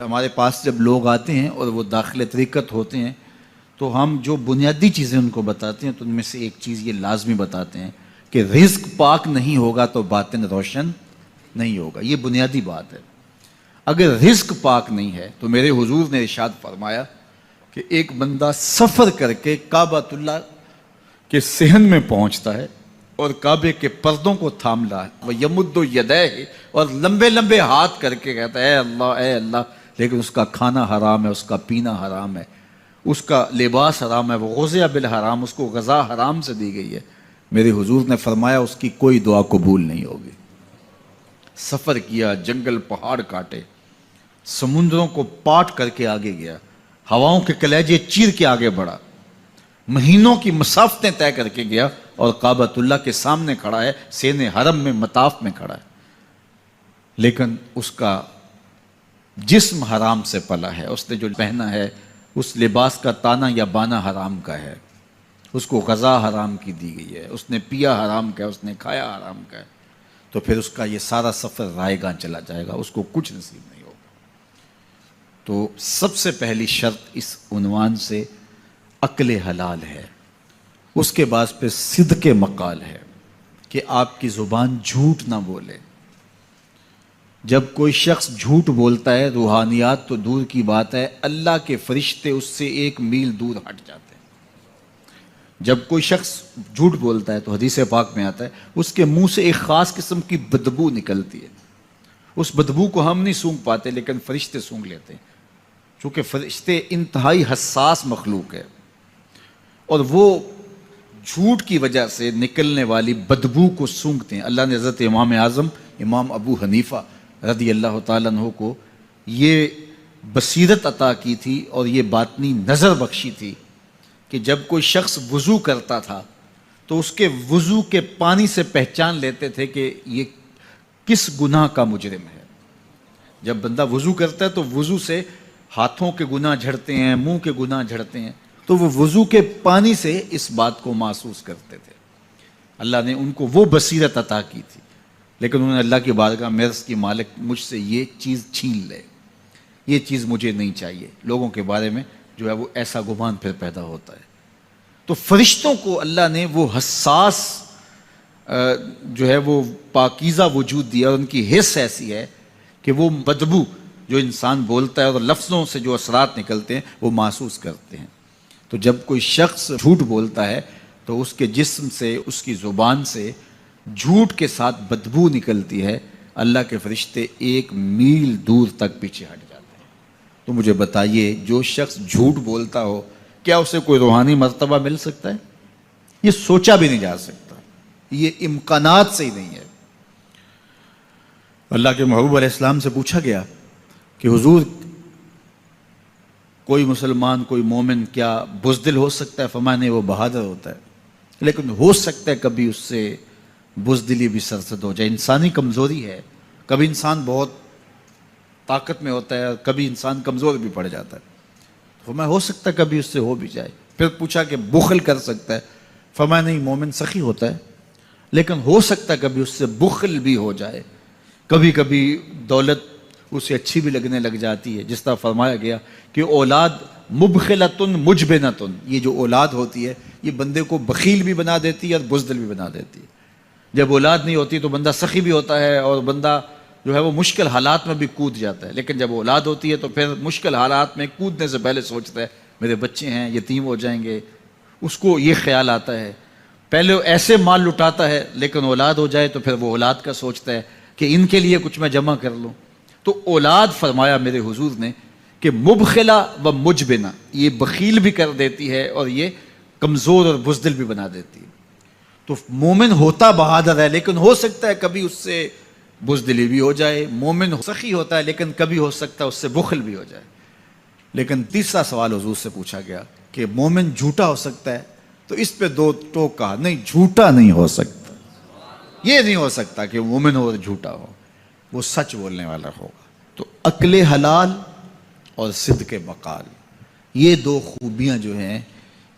ہمارے پاس جب لوگ آتے ہیں اور وہ داخل طریقت ہوتے ہیں تو ہم جو بنیادی چیزیں ان کو بتاتے ہیں تو ان میں سے ایک چیز یہ لازمی بتاتے ہیں کہ رزق پاک نہیں ہوگا تو باطن روشن نہیں ہوگا. یہ بنیادی بات ہے. اگر رزق پاک نہیں ہے تو میرے حضور نے ارشاد فرمایا کہ ایک بندہ سفر کر کے کعبۃ اللہ کے صحن میں پہنچتا ہے اور کعبے کے پردوں کو تھام رہا ہے, وہ یمد یدیہ, اور لمبے لمبے ہاتھ کر کے کہتا ہے اے اللہ, لیکن اس کا کھانا حرام ہے, اس کا پینا حرام ہے, اس کا لباس حرام ہے, وہ غزیہ بالحرام, اس کو غذا حرام سے دی گئی ہے. میرے حضور نے فرمایا اس کی کوئی دعا قبول نہیں ہوگی. سفر کیا, جنگل پہاڑ کاٹے, سمندروں کو پاٹ کر کے آگے گیا, ہواؤں کے کلیجے چیر کے آگے بڑھا, مہینوں کی مسافتیں طے کر کے گیا اور کعبۃ اللہ کے سامنے کھڑا ہے, سین حرم میں مطاف میں کھڑا ہے, لیکن اس کا جسم حرام سے پلا ہے. اس نے جو پہنا ہے اس لباس کا تانا یا بانا حرام کا ہے, اس کو غذا حرام کی دی گئی ہے, اس نے پیا حرام کا ہے, اس نے کھایا حرام کا ہے, تو پھر اس کا یہ سارا سفر رائے گاں چلا جائے گا, اس کو کچھ نصیب نہیں ہوگا. تو سب سے پہلی شرط اس عنوان سے عقل حلال ہے. اس کے بعد پہ صدق مقال ہے کہ آپ کی زبان جھوٹ نہ بولے. جب کوئی شخص جھوٹ بولتا ہے, روحانیات تو دور کی بات ہے, اللہ کے فرشتے اس سے 1 میل دور ہٹ جاتے ہیں. جب کوئی شخص جھوٹ بولتا ہے تو حدیث پاک میں آتا ہے اس کے منہ سے ایک خاص قسم کی بدبو نکلتی ہے. اس بدبو کو ہم نہیں سونگھ پاتے لیکن فرشتے سونگھ لیتے ہیں, چونکہ فرشتے انتہائی حساس مخلوق ہے اور وہ جھوٹ کی وجہ سے نکلنے والی بدبو کو سونگھتے ہیں. اللہ نے حضرت امام اعظم امام ابو حنیفہ رضی اللہ تعالیٰ عنہ کو یہ بصیرت عطا کی تھی اور یہ باطنی نظر بخشی تھی کہ جب کوئی شخص وضو کرتا تھا تو اس کے وضو کے پانی سے پہچان لیتے تھے کہ یہ کس گناہ کا مجرم ہے. جب بندہ وضو کرتا ہے تو وضو سے ہاتھوں کے گناہ جھڑتے ہیں, منہ کے گناہ جھڑتے ہیں, تو وہ وضو کے پانی سے اس بات کو محسوس کرتے تھے. اللہ نے ان کو وہ بصیرت عطا کی تھی, لیکن انہوں نے اللہ کی بارگاہ میں عرض کی مالک مجھ سے یہ چیز چھین لے, یہ چیز مجھے نہیں چاہیے. لوگوں کے بارے میں جو ہے وہ ایسا گمان پھر پیدا ہوتا ہے. تو فرشتوں کو اللہ نے وہ حساس جو ہے وہ پاکیزہ وجود دیا, اور ان کی حس ایسی ہے کہ وہ بدبو جو انسان بولتا ہے اور لفظوں سے جو اثرات نکلتے ہیں وہ محسوس کرتے ہیں. تو جب کوئی شخص جھوٹ بولتا ہے تو اس کے جسم سے, اس کی زبان سے جھوٹ کے ساتھ بدبو نکلتی ہے. اللہ کے فرشتے 1 میل دور تک پیچھے ہٹ جاتے ہیں. تو مجھے بتائیے, جو شخص جھوٹ بولتا ہو کیا اسے کوئی روحانی مرتبہ مل سکتا ہے؟ یہ سوچا بھی نہیں جا سکتا, یہ امکانات سے ہی نہیں ہے. اللہ کے محبوب علیہ السلام سے پوچھا گیا کہ حضور کوئی مسلمان, کوئی مومن کیا بزدل ہو سکتا ہے؟ فرمایا نہیں, وہ بہادر ہوتا ہے, لیکن ہو سکتا ہے کبھی اس سے بزدلی بھی سرزد ہو جائے. انسانی کمزوری ہے, کبھی انسان بہت طاقت میں ہوتا ہے, کبھی انسان کمزور بھی پڑ جاتا ہے. فرمایا ہو سکتا ہے کبھی اس سے ہو بھی جائے. پھر پوچھا کہ بخل کر سکتا ہے؟ فرمایا نہیں, مومن سخی ہوتا ہے, لیکن ہو سکتا ہے کبھی اس سے بخل بھی ہو جائے. کبھی کبھی دولت اسے اچھی بھی لگنے لگ جاتی ہے. جس طرح فرمایا گیا کہ اولاد مبخلتن مجبنتن, یہ جو اولاد ہوتی ہے یہ بندے کو بخیل بھی بنا دیتی ہے اور بزدل بھی بنا دیتی ہے. جب اولاد نہیں ہوتی تو بندہ سخی بھی ہوتا ہے اور بندہ جو ہے وہ مشکل حالات میں بھی کود جاتا ہے, لیکن جب اولاد ہوتی ہے تو پھر مشکل حالات میں کودنے سے پہلے سوچتا ہے میرے بچے ہیں یتیم ہو جائیں گے. اس کو یہ خیال آتا ہے, پہلے ایسے مال لٹاتا ہے لیکن اولاد ہو جائے تو پھر وہ اولاد کا سوچتا ہے کہ ان کے لیے کچھ میں جمع کر لوں. تو اولاد فرمایا میرے حضور نے کہ مبخلہ و مجبنہ, یہ بخیل بھی کر دیتی ہے اور یہ کمزور اور بزدل بھی بنا دیتی ہے. تو مومن ہوتا بہادر ہے لیکن ہو سکتا ہے کبھی اس سے بزدلی بھی ہو جائے. مومن سخی ہوتا ہے لیکن کبھی ہو سکتا ہے اس سے بخل بھی ہو جائے. لیکن تیسرا سوال حضور سے پوچھا گیا کہ مومن جھوٹا ہو سکتا ہے؟ تو اس پہ 2 ٹوک کہا, نہیں جھوٹا نہیں ہو سکتا. یہ نہیں ہو سکتا کہ مومن ہو اور جھوٹا ہو, وہ سچ بولنے والا ہوگا. تو عقل حلال اور صدق مقال, یہ 2 خوبیاں جو ہیں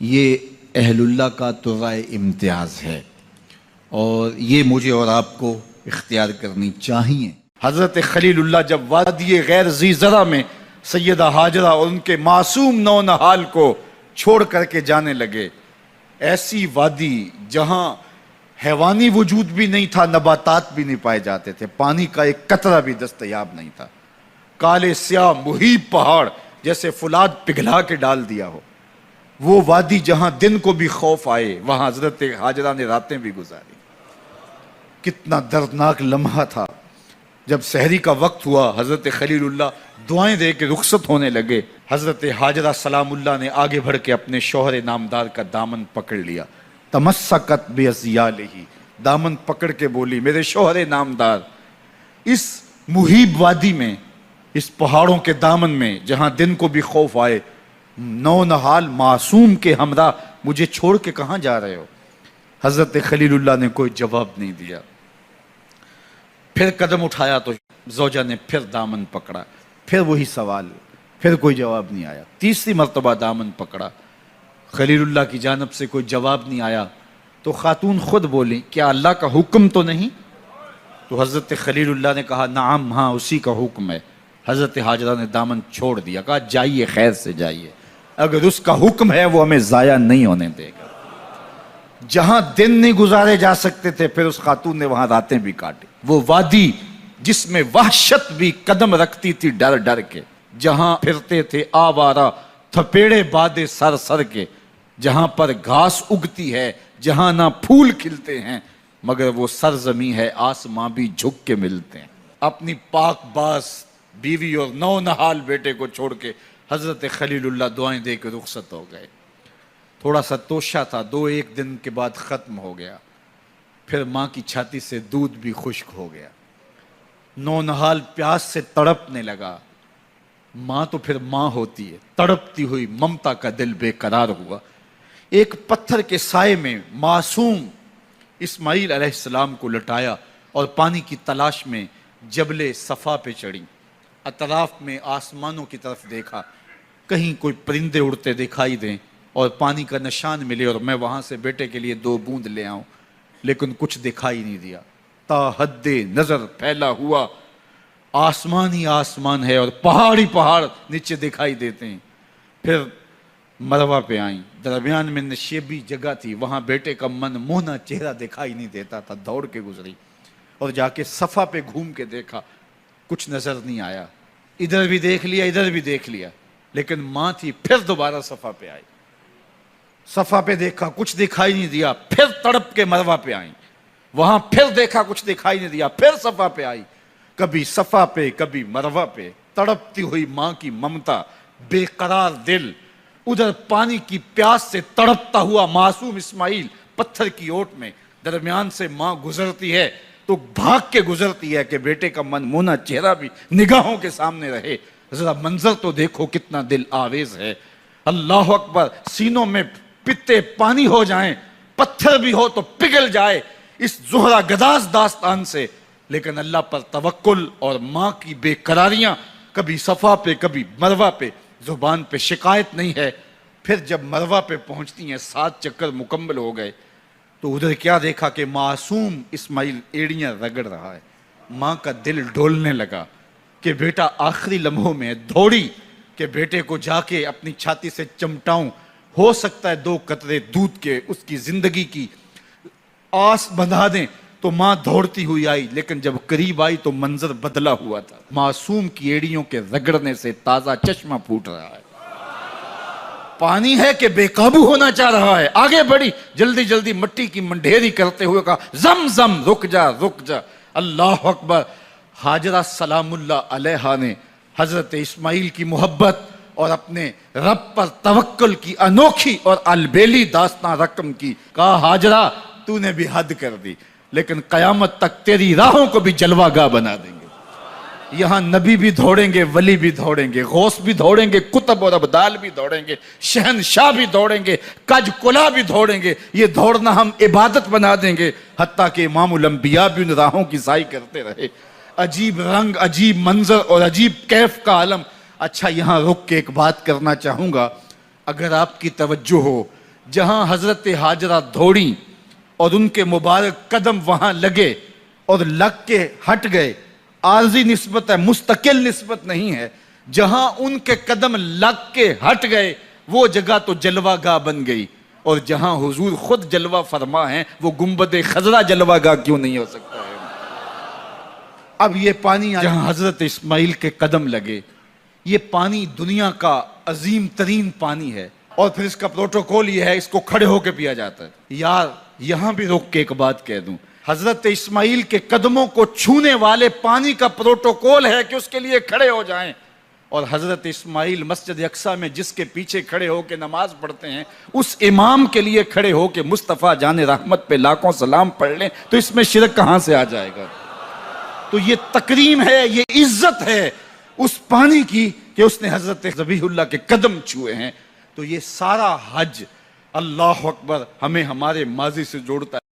یہ اہل اللہ کا طرائے امتیاز ہے, اور یہ مجھے اور آپ کو اختیار کرنی چاہیے. حضرت خلیل اللہ جب وادی غیر ذی زرع میں سیدہ ہاجرہ اور ان کے معصوم نونہال کو چھوڑ کر کے جانے لگے. ایسی وادی جہاں حیوانی وجود بھی نہیں تھا، نباتات بھی نہیں پائے جاتے تھے، پانی کا ایک قطرہ بھی دستیاب نہیں تھا. کالے سیاہ مہیب پہاڑ جیسے فولاد پگھلا کے ڈال دیا ہو. وہ وادی جہاں دن کو بھی خوف آئے، وہاں حضرت ہاجرہ نے راتیں بھی گزاری. کتنا دردناک لمحہ تھا. جب سحری کا وقت ہوا، حضرت خلیل اللہ دعائیں دے کے رخصت ہونے لگے. حضرت ہاجرہ سلام اللہ نے آگے بڑھ کے اپنے شوہر نامدار کا دامن پکڑ لیا. تمسکت بِأَزْيَالِهِ، دامن پکڑ کے بولی، میرے شوہر نامدار، اس مہیب وادی میں، اس پہاڑوں کے دامن میں جہاں دن کو بھی خوف آئے، نونہال معصوم کے ہمراہ مجھے چھوڑ کے کہاں جا رہے ہو؟ حضرت خلیل اللہ نے کوئی جواب نہیں دیا. پھر قدم اٹھایا تو زوجہ نے پھر دامن پکڑا، پھر وہی سوال، پھر کوئی جواب نہیں آیا. تیسری مرتبہ دامن پکڑا، خلیل اللہ کی جانب سے کوئی جواب نہیں آیا. تو خاتون خود بولی، کیا اللہ کا حکم تو نہیں؟ تو حضرت خلیل اللہ نے کہا، نعم، ہاں اسی کا حکم ہے. حضرت ہاجرہ نے دامن چھوڑ دیا، کہا جائیے، خیر سے جائیے، اگر اس کا حکم ہے وہ ہمیں ضائع نہیں ہونے دے گا. جہاں دن نہیں گزارے جا سکتے تھے، پھر اس خاتون نے وہاں راتیں بھی کاٹی. وہ وادی جس میں وحشت بھی قدم رکھتی تھی ڈر ڈر کے، جہاں پھرتے تھے آوارہ تھپیڑے بادے سر سر کے، جہاں پر گھاس اگتی ہے، جہاں نہ پھول کھلتے ہیں، مگر وہ سرزمین ہے آسماں بھی جھک کے ملتے ہیں. اپنی پاک باز بیوی اور نونہال بیٹے کو چھوڑ کے حضرت خلیل اللہ دعائیں دے کے رخصت ہو گئے. تھوڑا سا توشہ تھا، 2-1 دن کے بعد ختم ہو گیا. پھر ماں کی چھاتی سے دودھ بھی خشک ہو گیا. نونہال پیاس سے تڑپنے لگا. ماں تو پھر ماں ہوتی ہے، تڑپتی ہوئی ممتا کا دل بے قرار ہوا. ایک پتھر کے سائے میں معصوم اسماعیل علیہ السلام کو لٹایا اور پانی کی تلاش میں جبل صفا پہ چڑھی. اطراف میں آسمانوں کی طرف دیکھا، کہیں کوئی پرندے اڑتے دکھائی دیں اور پانی کا نشان ملے اور میں وہاں سے بیٹے کے لیے 2 بوند لے آؤں، لیکن کچھ دکھائی نہیں دیا. تا حد نظر پھیلا ہوا آسمان ہی آسمان ہے اور پہاڑ ہی پہاڑ نیچے دکھائی دیتے ہیں. پھر مروہ پہ آئیں، درمیان میں نشیبی جگہ تھی، وہاں بیٹے کا من موہنا چہرہ دکھائی نہیں دیتا تھا. دوڑ کے گزری اور جا کے صفا پہ گھوم کے دیکھا، کچھ نظر نہیں آیا. ادھر بھی دیکھ لیا، ادھر بھی دیکھ لیا، لیکن ماں تھی. پھر دوبارہ صفا پہ آئی، صفا پہ دیکھا، کچھ دکھائی نہیں دیا. پھر تڑپ کے مروہ پہ آئیں، وہاں پھر دیکھا، کچھ دکھائی نہیں دیا. پھر صفا پہ آئی، کبھی صفا پہ کبھی مروہ پہ. تڑپتی ہوئی ماں کی ممتا، بے قرار دل. ادھر پانی کی پیاس سے تڑپتا ہوا معصوم اسماعیل پتھر کی اوٹ میں. درمیان سے ماں گزرتی ہے تو بھاگ کے گزرتی ہے کہ بیٹے کا من مونا چہرہ بھی نگاہوں کے سامنے رہے. ذرا منظر تو دیکھو کتنا دل آویز ہے. اللہ اکبر، سینوں میں پتے پانی ہو جائیں، پتھر بھی ہو تو پگھل جائے اس زہرہ گداز داستان سے. لیکن اللہ پر توکل اور ماں کی بے قراریاں، کبھی صفا پہ کبھی مروہ پہ، زبان پہ شکایت نہیں ہے. پھر جب مروہ پہ پہنچتی ہیں، 7 چکر مکمل ہو گئے، تو ادھر کیا دیکھا کہ معصوم اسماعیل ایڑیاں رگڑ رہا ہے. ماں کا دل ڈولنے لگا کہ بیٹا آخری لمحوں میں. دوڑی کہ بیٹے کو جا کے اپنی چھاتی سے چمٹاؤں، ہو سکتا ہے 2 قطرے دودھ کے اس کی زندگی کی آس بندھا دیں. تو ماں دوڑتی ہوئی آئی، لیکن جب قریب آئی تو منظر بدلا ہوا تھا. معصوم کی ایڑیوں کے رگڑنے سے تازہ چشمہ پھوٹ رہا ہے. پانی ہے کہ بے قابو ہونا چاہ رہا ہے. آگے بڑھی، جلدی جلدی مٹی کی منڈھیری کرتے ہوئے کہا، زم زم، رک جا رک جا. اللہ اکبر. ہاجرہ سلام اللہ علیہا نے حضرت اسماعیل کی محبت اور اپنے رب پر توکل کی انوکھی اور البیلی داستان رقم کی. کہا، ہاجرہ تو نے بھی حد کر دی، لیکن قیامت تک تیری راہوں کو بھی جلوہ گاہ بنا دیں گے. یہاں نبی بھی دوڑیں گے، ولی بھی دوڑیں گے، غوث بھی دوڑیں گے، کتب اور ابدال بھی دوڑیں گے، شہنشاہ بھی دوڑیں گے، کج کلا بھی دوڑیں گے. یہ دوڑنا ہم عبادت بنا دیں گے. حتیٰ کہ امام الانبیاء بھی ان راہوں کی سائی کرتے رہے. عجیب رنگ، عجیب منظر اور عجیب کیف کا عالم. اچھا، یہاں رک کے ایک بات کرنا چاہوں گا، اگر آپ کی توجہ ہو. جہاں حضرت ہاجرہ دوڑیں اور ان کے مبارک قدم وہاں لگے اور لگ کے ہٹ گئے، عارضی نسبت ہے، مستقل نسبت نہیں ہے. جہاں ان کے قدم لگ کے ہٹ گئے وہ جگہ تو جلوہ گاہ بن گئی، اور جہاں حضور خود جلوہ فرما ہیں وہ گنبد خضرا جلوہ گاہ کیوں نہیں ہو سکتا ہے؟ اب یہ پانی جہاں حضرت اسماعیل کے قدم لگے، یہ پانی دنیا کا عظیم ترین پانی ہے، اور پھر اس کا پروٹوکول یہ ہے، اس کو کھڑے ہو کے پیا جاتا ہے۔ یار یہاں بھی روک کے ایک بات کہہ دوں، حضرت اسماعیل کے قدموں کو چھونے والے پانی کا پروٹوکول ہے کہ اس کے لیے کھڑے ہو جائیں، اور حضرت اسماعیل مسجد اقصی میں جس کے پیچھے کھڑے ہو کے نماز پڑھتے ہیں، اس امام کے لیے کھڑے ہو کے مصطفیٰ جان رحمت پہ لاکھوں سلام پڑھ لیں تو اس میں شرک کہاں سے آ جائے گا؟ تو یہ تکریم ہے، یہ عزت ہے اس پانی کی کہ اس نے حضرت ذبیح اللہ کے قدم چھوئے ہیں۔ تو یہ سارا حج، اللہ اکبر، ہمیں ہمارے ماضی سے جوڑتا ہے۔